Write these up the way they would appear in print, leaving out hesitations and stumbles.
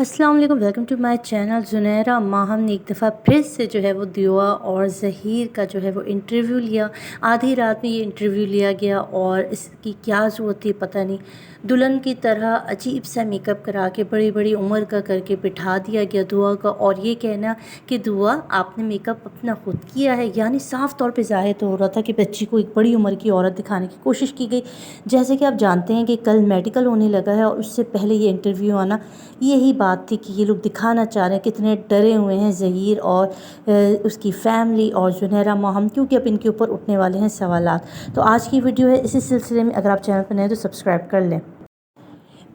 अस्सलाम वालेकुम, welcome to my channel. Zunaira Maham ने एक दफ़ा फिर से जो है वो दिया और ज़हीर का जो है वो इंटरव्यू लिया। आधी रात में ये इंटरव्यू लिया गया और इसकी क्या ज़रूरत थी पता नहीं। दुल्हन की तरह अजीब सा मेकअप करा के बड़ी बड़ी उम्र का करके बिठा दिया गया दुआ का, और ये कहना कि दुआ आपने मेकअप अपना ख़ुद किया है, यानी साफ़ तौर पे ज़ाहिर तो हो रहा था कि बच्ची को एक बड़ी उम्र की औरत दिखाने की कोशिश की गई। जैसे कि आप जानते हैं कि कल मेडिकल होने लगा है और उससे पहले ये इंटरव्यू आना, यही बात थी कि ये लोग दिखाना चाह रहे हैं कितने डरे हुए हैं ज़हीर और उसकी फ़ैमिली और ज़ुनैरा माहम, क्योंकि अब इनके ऊपर उठने वाले हैं सवालात। तो आज की वीडियो है इसी सिलसिले में। अगर आप चैनल पर नए हैं तो सब्सक्राइब कर लें।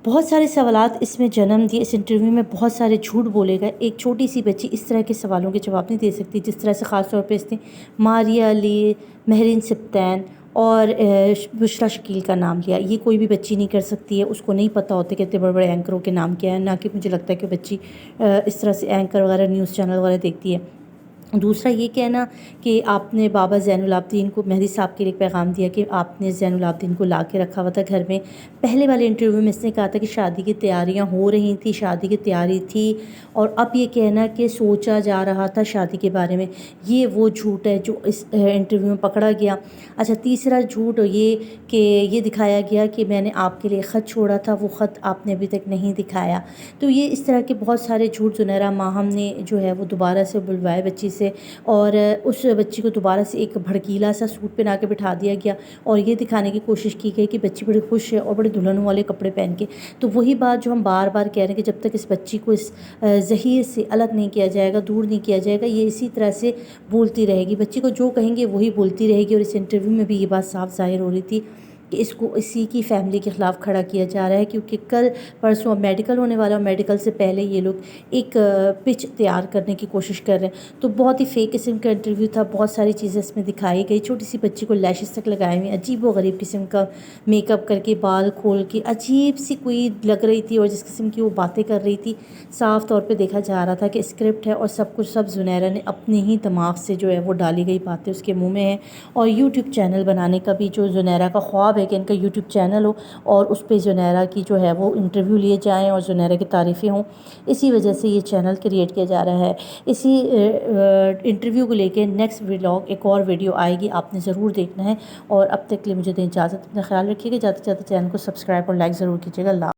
बहुत सारे सवालात इसमें जन्म दिए। इस इंटरव्यू में बहुत सारे झूठ बोले गए। एक छोटी सी बच्ची इस तरह के सवालों के जवाब नहीं दे सकती जिस तरह से ख़ास तौर पे इसने मारिया अली, महरीन सिप्तैन और बुशरा शकील का नाम लिया। ये कोई भी बच्ची नहीं कर सकती है। उसको नहीं पता होता कि इतने बड़े बड़े एंकरों के नाम क्या है। ना कि मुझे लगता है कि बच्ची इस तरह से एंकर वगैरह न्यूज़ चैनल वगैरह देखती है। दूसरा ये कहना कि आपने बाबा ज़ैनुल आबदीन को, मेहदी साहब के लिए एक पैगाम दिया कि आपने ज़ैनुल आबदीन को ला के रखा हुआ था घर में। पहले वाले इंटरव्यू में इसने कहा था कि शादी की तैयारियां हो रही थी, शादी की तैयारी थी, और अब ये कहना कि सोचा जा रहा था शादी के बारे में, ये वो झूठ है जो इस इंटरव्यू में पकड़ा गया। अच्छा, तीसरा झूठ ये कि ये दिखाया गया कि मैंने आपके लिए ख़त छोड़ा था, वो ख़त आपने अभी तक नहीं दिखाया। तो ये इस तरह के बहुत सारे झूठ ज़ुनैरा माहम ने जो है वो दोबारा से बुलवाए बच्ची से, और उस बच्ची को दोबारा से एक भड़कीला सा सूट पहना के बिठा दिया गया और ये दिखाने की कोशिश की गई कि बच्ची बड़ी खुश है और बड़े दुल्हनों वाले कपड़े पहन के। तो वही बात जो हम बार बार कह रहे हैं कि जब तक इस बच्ची को इस ज़हीर से अलग नहीं किया जाएगा, दूर नहीं किया जाएगा, ये इसी तरह से बोलती रहेगी। बच्ची को जो कहेंगे वही बोलती रहेगी। और इस इंटरव्यू में भी ये बात साफ ज़ाहिर हो रही थी कि इसको इसी की फ़ैमिली के ख़िलाफ़ खड़ा किया जा रहा है, क्योंकि कल परसों अब मेडिकल होने वाला, और मेडिकल से पहले ये लोग एक पिच तैयार करने की कोशिश कर रहे हैं। तो बहुत ही फ़ेक किस्म का इंटरव्यू था। बहुत सारी चीज़ें इसमें दिखाई गई। छोटी सी बच्ची को लैशेस तक लगाए हुए, अजीब व गरीब किस्म का मेकअप करके, बाल खोल के अजीब सी कोई लग रही थी, और जिस किस्म की वो बातें कर रही थी, साफ़ तौर पे देखा जा रहा था कि स्क्रिप्ट है और सब कुछ सब ज़ुनैरा ने अपने ही दिमाग से जो है वो डाली गई बातें उसके मुँह में है। और यूट्यूब चैनल बनाने का भी जो ज़ुनैरा का ख्वाब है कि इनका यूट्यूब चैनल हो और उस पे ज़ुनैरा की जो है वो इंटरव्यू लिए जाएँ और ज़ुनैरा की तारीफ़ें हों, इसी वजह से ये चैनल क्रिएट किया जा रहा है। इसी इंटरव्यू को लेके नेक्स्ट व्लॉग, एक और वीडियो आएगी, आपने ज़रूर देखना है। और अब तक के लिए मुझे दें इजाज़त। अपना ख्याल रखिएगा। ज़्यादा से ज़्यादा चैनल को सब्सक्राइब और लाइक ज़रूर कीजिएगा। अल्लाह।